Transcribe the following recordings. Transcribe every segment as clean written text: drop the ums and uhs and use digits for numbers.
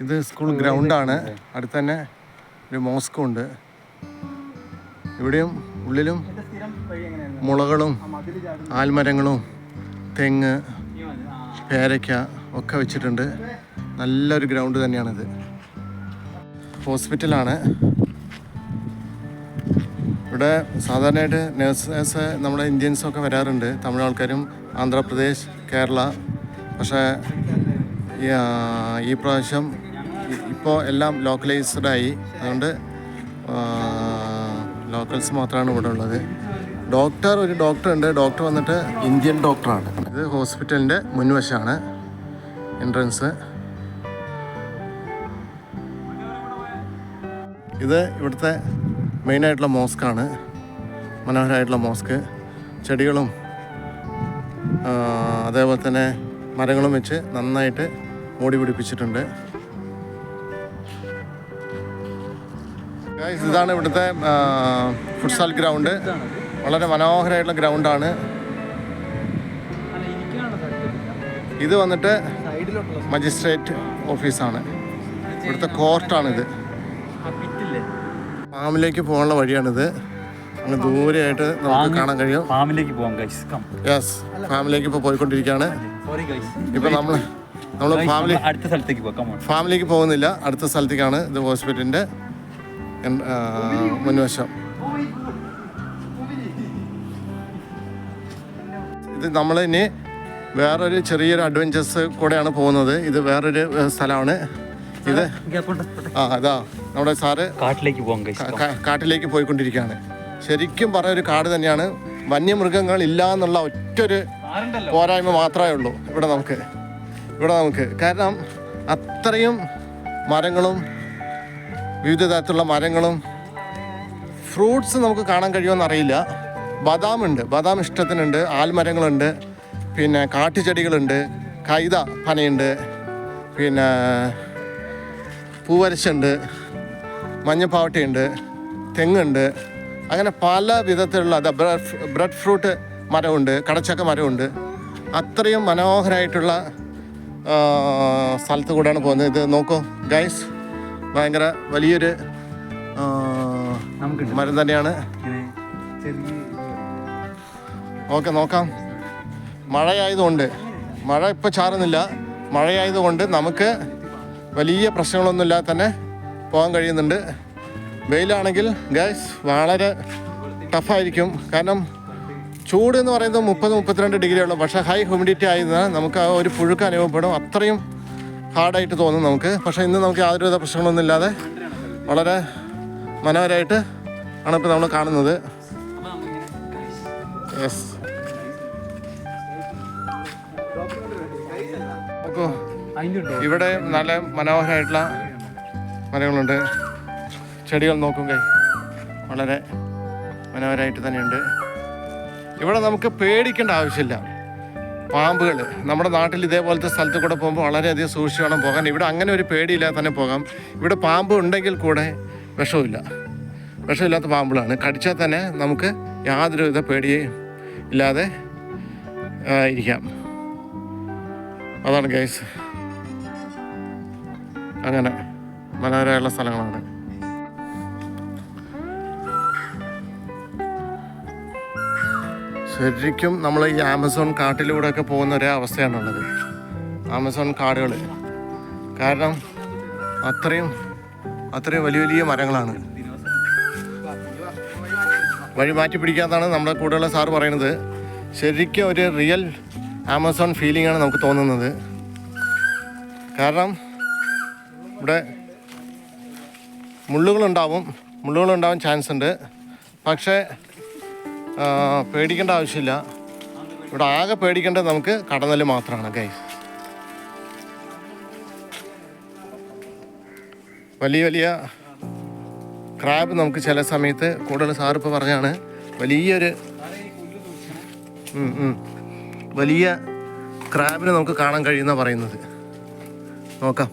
ഇത് സ്കൂൾ ഗ്രൗണ്ടാണ്. അടുത്ത് തന്നെ ഒരു മോസ്കും ഉണ്ട്. ഇവിടെയും ഉള്ളിലും മുളകളും ആൽമരങ്ങളും തെങ്ങ് പേരയ്ക്ക ഒക്കെ വെച്ചിട്ടുണ്ട്. നല്ലൊരു ഗ്രൗണ്ട് തന്നെയാണിത്. ഹോസ്പിറ്റലാണ്. ഇവിടെ സാധാരണയായിട്ട് നേഴ്സസ് നമ്മുടെ ഇന്ത്യൻസൊക്കെ വരാറുണ്ട്. തമിഴ് ആൾക്കാരും ആന്ധ്രാപ്രദേശ്, കേരള. പക്ഷേ ഈ പ്രാവശ്യം ഇപ്പോൾ എല്ലാം ലോക്കലൈസ്ഡായി. അതുകൊണ്ട് ലോക്കൽസ് മാത്രമാണ് ഇവിടെ ഉള്ളത്. ഒരു ഡോക്ടർ ഉണ്ട്. ഡോക്ടർ വന്നിട്ട് ഇന്ത്യൻ ഡോക്ടറാണ്. ഇത് ഹോസ്പിറ്റലിൻ്റെ മുൻവശമാണ് എൻട്രൻസ്. ഇത് ഇവിടുത്തെ മെയിനായിട്ടുള്ള മോസ്കാണ്. മനോഹരമായിട്ടുള്ള മോസ്ക്. ചെടികളും അതേപോലെ തന്നെ മരങ്ങളും വെച്ച് നന്നായിട്ട് മൂടി പിടിപ്പിച്ചിട്ടുണ്ട്. ഇതാണ് ഇവിടുത്തെ ഫുട്സാൽ ഗ്രൗണ്ട്. വളരെ മനോഹരമായിട്ടുള്ള ഗ്രൗണ്ടാണ്. ഇത് വന്നിട്ട് മജിസ്ട്രേറ്റ് ഓഫീസാണ്. ഇവിടുത്തെ കോർട്ടാണിത്. ഫാമിലേക്ക് പോകാനുള്ള വഴിയാണിത്. അങ്ങ് ദൂരെയായിട്ട് നമുക്ക് കാണാൻ കഴിയും. ഫാമിലേക്ക് പോകാം. യെസ്, ഫാമിലേക്ക് ഇപ്പോൾ പോയിക്കൊണ്ടിരിക്കുകയാണ്. ഇപ്പം നമ്മൾ ഫാമിലേക്ക് പോകുന്നില്ല, അടുത്ത സ്ഥലത്തേക്കാണ്. ഇത് ഹോസ്പിറ്റലിൻ്റെ മുൻവശം. ഇത് നമ്മൾ ഇനി വേറൊരു ചെറിയൊരു അഡ്വഞ്ചേഴ്സ് കൂടെയാണ് പോകുന്നത്. ഇത് വേറൊരു സ്ഥലമാണ്. ഇത് അതാ നമ്മുടെ സാറ് കാട്ടിലേക്ക് പോയിക്കൊണ്ടിരിക്കുകയാണ്. ശരിക്കും പറഞ്ഞ ഒരു കാട് തന്നെയാണ്. വന്യമൃഗങ്ങൾ ഇല്ല എന്നുള്ള ഒറ്റൊരു പോരായ്മ മാത്രമേ ഉള്ളൂ ഇവിടെ നമുക്ക്. കാരണം അത്രയും മരങ്ങളും വിവിധ തരത്തിലുള്ള മരങ്ങളും ഫ്രൂട്ട്സ് നമുക്ക് കാണാൻ കഴിയുമെന്നറിയില്ല. ബദാമുണ്ട്, ബദാം ഇഷ്ടത്തിനുണ്ട്. ആൽമരങ്ങളുണ്ട്, പിന്നെ കാട്ടുചെടികളുണ്ട്, കൈത പനയുണ്ട്, പിന്നെ പൂവരശുണ്ട്, മഞ്ഞപ്പാവട്ടയുണ്ട്, തെങ്ങുണ്ട്. അങ്ങനെ പല വിധത്തിലുള്ള ബ്രെഡ് ഫ്രൂട്ട് മരമുണ്ട്, കടച്ചക്ക മരമുണ്ട്. അത്രയും മനോഹരമായിട്ടുള്ള സ്ഥലത്ത് കൂടെയാണ് പോകുന്നത്. ഇത് നോക്കൂ ഗൈസ്, ഭയങ്കര വലിയൊരു മരം തന്നെയാണ്. ഓക്കെ, നോക്കാം. മഴ ഇപ്പോൾ ചാറുന്നില്ല. മഴയായതുകൊണ്ട് നമുക്ക് വലിയ പ്രശ്നങ്ങളൊന്നുമില്ലാതെ തന്നെ പോകാൻ കഴിയുന്നുണ്ട്. വെയിലാണെങ്കിൽ ഗൈസ് വളരെ ടഫായിരിക്കും. കാരണം ചൂട് എന്ന് പറയുന്നത് 30-32 ഡിഗ്രി ഉള്ളൂ. പക്ഷേ ഹൈ ഹ്യൂമിഡിറ്റി ആയതിനാൽ നമുക്ക് ആ ഒരു പുഴുക്ക് അനുഭവപ്പെടും. അത്രയും ഹാർഡായിട്ട് തോന്നും നമുക്ക്. പക്ഷേ ഇന്ന് നമുക്ക് യാതൊരുവിധ പ്രശ്നങ്ങളൊന്നും ഇല്ലാതെ വളരെ മനോഹരമായിട്ട് ആണ് ഇപ്പോൾ നമ്മൾ കാണുന്നത്. യെസ്, നോക്കൂ, ഇവിടെ നല്ല മനോഹരമായിട്ടുള്ള മരങ്ങളുണ്ട്. ചെടികൾ നോക്കും കൈ, വളരെ മനോഹരമായിട്ട് തന്നെയുണ്ട്. ഇവിടെ നമുക്ക് പേടിക്കേണ്ട ആവശ്യമില്ല. പാമ്പുകൾ നമ്മുടെ നാട്ടിൽ ഇതേപോലത്തെ സ്ഥലത്ത് കൂടെ പോകുമ്പോൾ വളരെയധികം സൂക്ഷിച്ച് വേണം പോകാൻ. ഇവിടെ അങ്ങനെ ഒരു പേടിയില്ലാതെ തന്നെ പോകാം. ഇവിടെ പാമ്പ് ഉണ്ടെങ്കിൽ കൂടെ വിഷമില്ലാത്ത പാമ്പുകളാണ്. കടിച്ചാൽ തന്നെ നമുക്ക് യാതൊരുവിധ പേടിയും ഇല്ലാതെ ഇരിക്കാം. അതാണ് ഗൈസ്. അങ്ങനെ മനോഹരമായുള്ള സ്ഥലങ്ങളാണ്. ശരിക്കും നമ്മൾ ഈ ആമസോൺ കാട്ടിലൂടെയൊക്കെ പോകുന്ന ഒരേ അവസ്ഥയാണുള്ളത്. ആമസോൺ കാടുകൾ. കാരണം അത്രയും വലിയ വലിയ മരങ്ങളാണ്. വഴി മാറ്റി പിടിക്കാത്തതാണ് നമ്മുടെ കൂടെയുള്ള സാറ് പറയുന്നത്. ശരിക്കും ഒരു റിയൽ ആമസോൺ ഫീലിംഗാണ് നമുക്ക് തോന്നുന്നത്. കാരണം ഇവിടെ മുള്ളുകളുണ്ടാവാൻ ചാൻസ് ഉണ്ട്. പക്ഷേ പേടിക്കേണ്ട ആവശ്യമില്ല. ഇവിടെ ആകെ പേടിക്കേണ്ടത് നമുക്ക് കടന്നല് മാത്രമാണ് ഗൈസ്. വലിയ ക്രാബ് നമുക്ക് ചില സമയത്ത് കൂടുതൽ സാറിപ്പോൾ പറഞ്ഞാണ് വലിയ ക്രാബിനെ നമുക്ക് കാണാൻ കഴിയുന്ന പറയുന്നത്. നോക്കാം.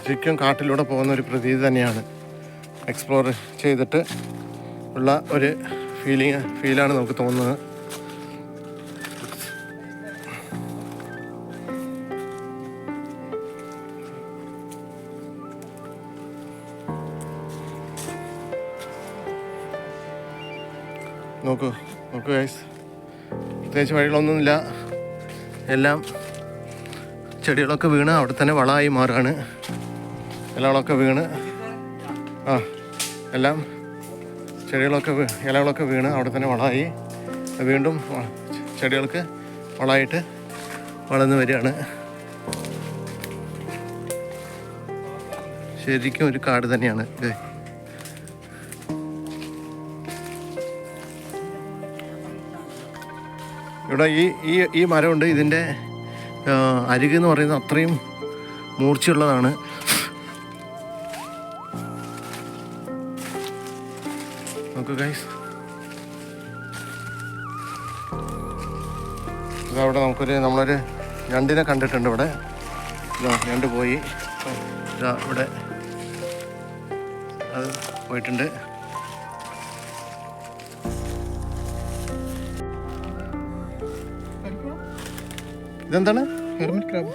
ശരിക്കും കാട്ടിലൂടെ പോകുന്ന ഒരു പ്രതീതി തന്നെയാണ്. എക്സ്പ്ലോർ ചെയ്തിട്ട് ഉള്ള ഒരു ഫീലാണ് നമുക്ക് തോന്നുന്നത്. നോക്കൂ ഗൈസ്, പ്രത്യേകിച്ച് വഴികളൊന്നുമില്ല. എല്ലാം ചെടികളൊക്കെ വീണ് അവിടെ തന്നെ വളമായി മാറുകയാണ്. ഇലകളൊക്കെ വീണ് എല്ലാം ഇലകളൊക്കെ വീണ് അവിടെ തന്നെ വളമായി വീണ്ടും ചെടികൾക്ക് വളമായിട്ട് വളർന്നു വരികയാണ്. ശരിക്കും ഒരു കാട് തന്നെയാണ് ഇത്. ഇവിടെ ഈ മരമുണ്ട്. ഇതിൻ്റെ അരികെന്ന് പറയുന്നത് അത്രയും മൂർച്ചയുള്ളതാണ്. നോക്കൂ ഗൈസ്, ഇതവിടെ നമ്മളൊരു ഞണ്ടിനെ കണ്ടിട്ടുണ്ട്. ഇവിടെ ഞണ്ട് പോയി, ഇവിടെ അത് പോയിട്ടുണ്ട്. ഇതെന്താണ്? Hermit crab.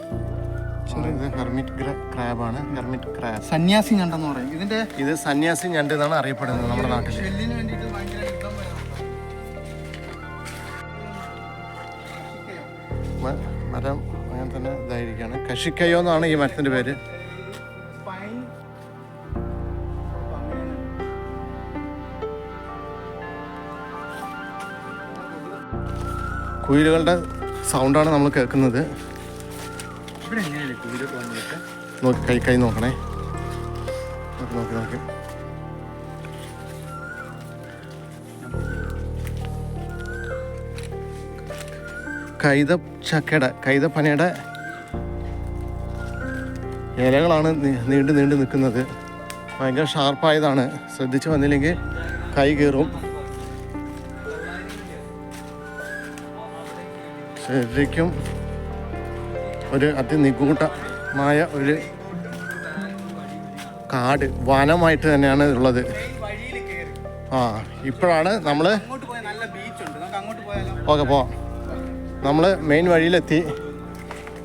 ക്രാബാണ്. Hermit crab. സന്യാസി ഞണ്ടെന്ന് പറയും ഇതിന്റെ. ഇത് സന്യാസി ഞണ്ട് എന്നാണ് അറിയപ്പെടുന്നത് നമ്മുടെ നാട്ടിൽ. മരം അങ്ങനെ തന്നെ ഇതായിരിക്കുകയാണ്. കഷിക്കയോ എന്നാണ് ഈ മരത്തിന്റെ പേര്. കുയിലുകളുടെ സൗണ്ടാണ് നമ്മൾ കേൾക്കുന്നത്. നോക്കി കൈ നോക്കണേ. നോക്കി കൈതപ്പനയുടെ ഇലകളാണ് നീണ്ടു നിൽക്കുന്നത്. ഭയങ്കര ഷാർപ്പായതാണ്. ശ്രദ്ധിച്ച് വന്നില്ലെങ്കിൽ കൈ കീറും. ശരിക്കും ഒരു അതിനിഗൂഢമായ ഒരു കാട്, വനമായിട്ട് തന്നെയാണ് ഉള്ളത്. ഇപ്പോഴാണ് നമ്മൾ പോവാം. നമ്മൾ മെയിൻ വഴിയിലെത്തി.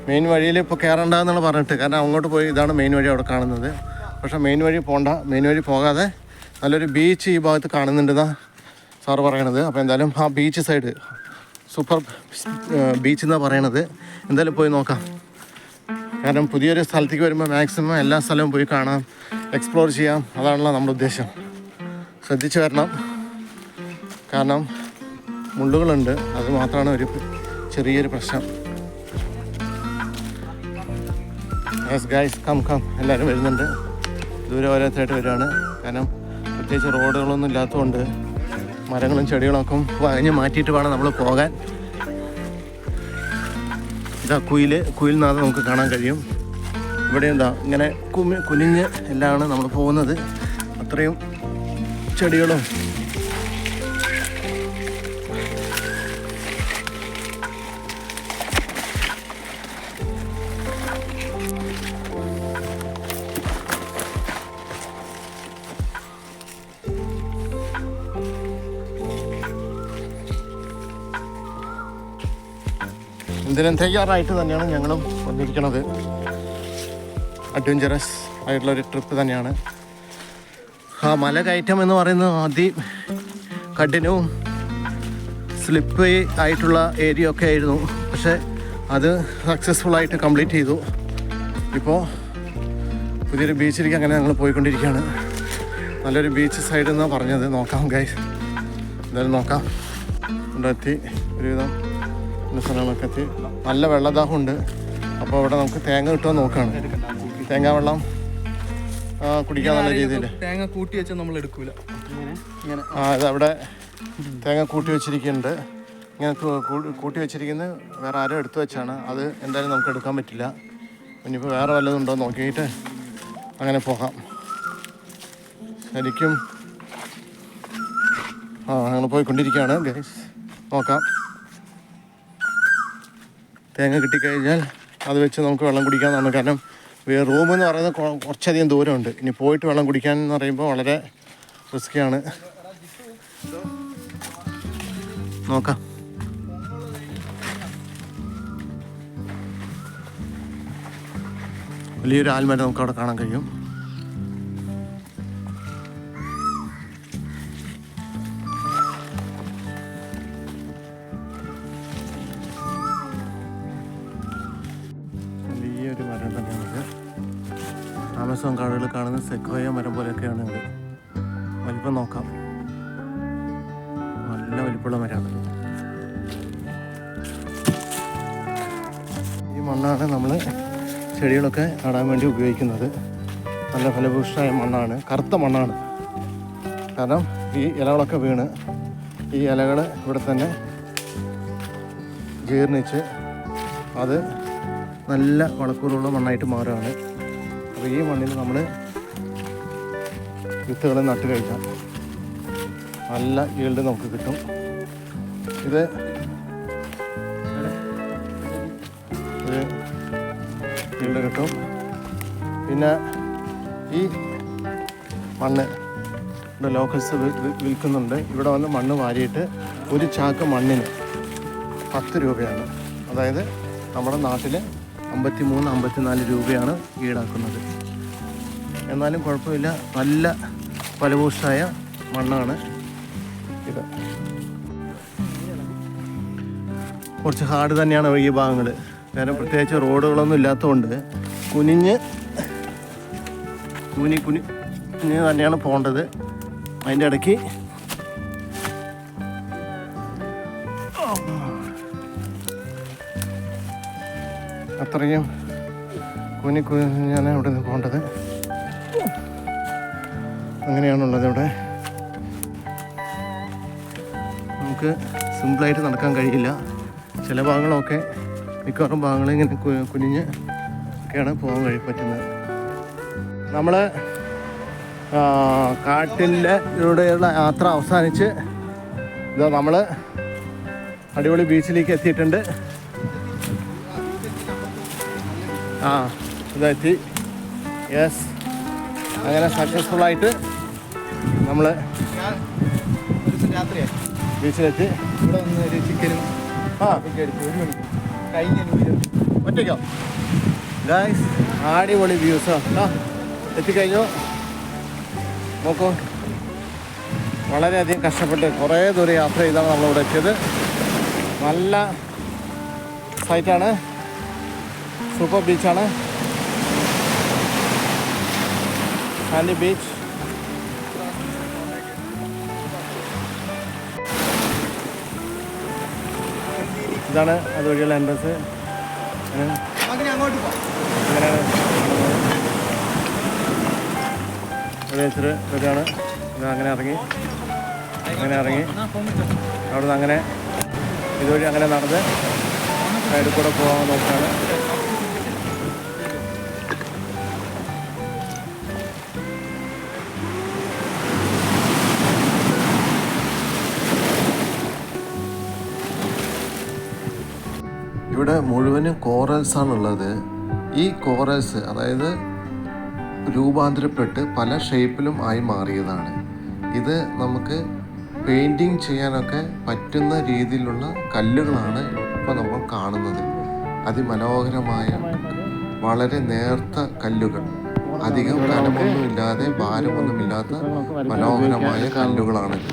മെയിൻ വഴിയിൽ ഇപ്പോൾ കയറണ്ടെന്നാണ് പറഞ്ഞിട്ട്, കാരണം അങ്ങോട്ട് പോയി ഇതാണ് മെയിൻ വഴി അവിടെ കാണുന്നത്. പക്ഷേ മെയിൻ വഴി പോകണ്ട. മെയിൻ വഴി പോകാതെ നല്ലൊരു ബീച്ച് ഈ ഭാഗത്ത് കാണുന്നുണ്ടെന്നാണ് സാറ് പറയണത്. അപ്പോൾ എന്തായാലും ആ ബീച്ച് സൈഡ് സൂപ്പർ ബീച്ച് എന്നാണ് പറയണത്. എന്തായാലും പോയി നോക്കാം. കാരണം പുതിയൊരു സ്ഥലത്തേക്ക് വരുമ്പോൾ മാക്സിമം എല്ലാ സ്ഥലവും പോയി കാണാം, എക്സ്പ്ലോർ ചെയ്യാം. അതാണല്ലോ നമ്മുടെ ഉദ്ദേശം. ശ്രദ്ധിച്ച് വരണം, കാരണം മുള്ളുകളുണ്ട്. അത് മാത്രമാണ് ഒരു ചെറിയൊരു പ്രശ്നം. യെസ് ഗൈസ്, കം എല്ലാവരും വരുന്നുണ്ട്. ദൂരെ ഓരോരുത്തരായിട്ട് വരികയാണ്. കാരണം പ്രത്യേകിച്ച് റോഡുകളൊന്നും ഇല്ലാത്തതുകൊണ്ട് മരങ്ങളും ചെടികളൊക്കെ വകഞ്ഞ് മാറ്റിയിട്ട് വേണം നമ്മൾ പോകാൻ. ഇതാ കുയിൽ നാദം നമുക്ക് കാണാൻ കഴിയും. ഇവിടെ എന്താ ഇങ്ങനെ കുനിഞ്ഞ് എല്ലാമാണ് നമ്മൾ പോകുന്നത്. അത്രയും ചെടികളും ഇതിനും തയ്യാറായിട്ട് തന്നെയാണ് ഞങ്ങളും വന്നിരിക്കുന്നത്. അഡ്വഞ്ചറസ് ആയിട്ടുള്ളൊരു ട്രിപ്പ് തന്നെയാണ്. മല കയറ്റം എന്ന് പറയുന്നത് കഠിനവും സ്ലിപ്പ് ആയിട്ടുള്ള ഏരിയ ഒക്കെ ആയിരുന്നു. പക്ഷേ അത് സക്സസ്ഫുള്ളായിട്ട് കംപ്ലീറ്റ് ചെയ്തു. ഇപ്പോൾ പുതിയൊരു ബീച്ചിലേക്ക് അങ്ങനെ ഞങ്ങൾ പോയിക്കൊണ്ടിരിക്കുകയാണ്. നല്ലൊരു ബീച്ച് സൈഡ് എന്നാണ് പറഞ്ഞത്. നോക്കാം ഗൈസ്, എന്തായാലും നോക്കാം. ഇവിടെ എത്തി, ഒരുവിധം സ്ഥലങ്ങളൊക്കെ എത്തി. നല്ല വെള്ളദാഹമുണ്ട്. അപ്പോൾ ഇവിടെ നമുക്ക് തേങ്ങ കിട്ടുമോ നോക്കുകയാണ്. തേങ്ങ വെള്ളം കുടിക്കാൻ നല്ല രീതിയിൽ. തേങ്ങ കൂട്ടി വെച്ചാൽ നമ്മൾ എടുക്കൂല. ഇതവിടെ തേങ്ങ കൂട്ടി വെച്ചിരിക്കുന്നുണ്ട്. ഇങ്ങനെ കൂട്ടി വെച്ചിരിക്കുന്നത് വേറെ ആരും എടുത്തു വെച്ചാണ്. അത് എന്തായാലും നമുക്ക് എടുക്കാൻ പറ്റില്ല. ഇനിയിപ്പോൾ വേറെ വല്ലതും ഉണ്ടോ നോക്കിയിട്ട് അങ്ങനെ പോകാം. ശരിക്കും ഞങ്ങൾ പോയിക്കൊണ്ടിരിക്കുകയാണ് ഗൈസ്. നോക്കാം. തേങ്ങ കിട്ടിക്കഴിഞ്ഞാൽ അത് വെച്ച് നമുക്ക് വെള്ളം കുടിക്കാമെന്നാണ്. കാരണം റൂമെന്ന് പറയുന്നത് കുറച്ചധികം ദൂരമുണ്ട്. ഇനി പോയിട്ട് വെള്ളം കുടിക്കാൻ എന്ന് പറയുമ്പോൾ വളരെ റിസ്ക്കിയാണ്. നോക്കാം. വലിയൊരു ആൽമരം നമുക്ക് അവിടെ കാണാൻ കഴിയും. വലിയൊരു മരം തന്നെയാണിത്. ആമസോൺ കാടുകളിൽ കാണുന്ന സെക്വോയ മരം പോലെയൊക്കെയാണ് ഇത്. വലിപ്പം നോക്കാം, നല്ല വലിപ്പമുള്ള മരമാണ്. ഈ മണ്ണാണ് നമ്മൾ ചെടികളൊക്കെ നടാൻ വേണ്ടി ഉപയോഗിക്കുന്നത്. നല്ല ഫലഭൂഷ്ടമായ മണ്ണാണ്, കറുത്ത മണ്ണാണ്. കാരണം ഈ ഇലകളൊക്കെ വീണ് ഈ ഇലകൾ ഇവിടെ തന്നെ ജീർണിച്ച് അത് നല്ല വളക്കൂറുള്ള മണ്ണായിട്ട് മാറുകയാണ്. അപ്പോൾ ഈ മണ്ണിൽ നമ്മൾ വിത്തുകൾ നട്ട് കഴിഞ്ഞാൽ നല്ല ഈൽഡ് നമുക്ക് കിട്ടും. ഇത് ഒരു ഈൽഡ് കിട്ടും. പിന്നെ ഈ മണ്ണ് ഇവിടെ ലോക്കൽസ് വിൽക്കുന്നുണ്ട്. ഇവിടെ വന്ന് മണ്ണ് വാരിയിട്ട് ഒരു ചാക്ക് മണ്ണിന് 10 രൂപയാണ്. അതായത് നമ്മുടെ നാട്ടിൽ 53-54 രൂപയാണ് ഈടാക്കുന്നത്. എന്നാലും കുഴപ്പമില്ല, നല്ല ഫലഭൂഷ്ടായ മണ്ണാണ് ഇത്. കുറച്ച് ഹാർഡ് തന്നെയാണ് ഈ ഭാഗങ്ങൾ. കാരണം പ്രത്യേകിച്ച് റോഡുകളൊന്നും ഇല്ലാത്തതുകൊണ്ട് കുനിഞ്ഞ് തന്നെയാണ് പോകേണ്ടത്. അതിൻ്റെ ഇടയ്ക്ക് അത്രയും കുനിഞ്ഞാണ് ഇവിടെ നിന്ന് പോകേണ്ടത്. അങ്ങനെയാണുള്ളത് ഇവിടെ. നമുക്ക് സിമ്പിളായിട്ട് നടക്കാൻ കഴിയില്ല. ചില ഭാഗങ്ങളൊക്കെ, മിക്കവാറും ഭാഗങ്ങൾ ഇങ്ങനെ കുനിഞ്ഞ് ഒക്കെയാണ് പോകാൻ പറ്റുന്നത്. നമ്മൾ കാട്ടിലൂടെയുള്ള യാത്ര അവസാനിച്ച് ഇതാ നമ്മൾ അടിപൊളി ബീച്ചിലേക്ക് എത്തിയിട്ടുണ്ട്. ഇതെത്തി. യെസ്, അങ്ങനെ സക്സസ്ഫുള്ളായിട്ട് നമ്മൾ ബീച്ചിലെത്തി. ഇവിടെ വന്ന് ഒരു ചിക്കനും ഒറ്റയ്ക്കോ ഗായ്സ്? അടിപൊളി വ്യൂസ് എത്തിക്കഴിഞ്ഞു. നോക്കൂ, വളരെയധികം കഷ്ടപ്പെട്ട് കുറേ ദൂരം യാത്ര ചെയ്താണ് നമ്മളിവിടെ എത്തിയത്. നല്ല സൈറ്റാണ്, സൂപ്പർ ബീച്ചാണ്, സാൻഡി ബീച്ച്. ഇതാണ് അതുവഴിയുള്ള എൻട്രൻസ്. അങ്ങോട്ട് പോകാം. അങ്ങനെയാണ് ഇവിടെ വെച്ചിട്ട് ഇതാണ്. ഇത് അങ്ങനെ ഇറങ്ങി അവിടെ നിന്ന് അങ്ങനെ ഇതുവഴി അങ്ങനെ നടന്ന് സൈഡിൽ കൂടെ പോകാൻ നോക്കുകയാണ്. ഇവിടെ മുഴുവനും കോറൽസാണുള്ളത്. ഈ കോറൽസ് അതായത് രൂപാന്തരപ്പെട്ട് പല ഷേപ്പിലും ആയി മാറിയതാണ്. ഇത് നമുക്ക് പെയിൻറ്റിങ് ചെയ്യാനൊക്കെ പറ്റുന്ന രീതിയിലുള്ള കല്ലുകളാണ് ഇപ്പോൾ നമ്മൾ കാണുന്നത്. അതിമനോഹരമായ വളരെ നേർത്ത കല്ലുകൾ, അധികം കനമൊന്നുമില്ലാതെ ഭാരമൊന്നുമില്ലാത്ത മനോഹരമായ കല്ലുകളാണിത്.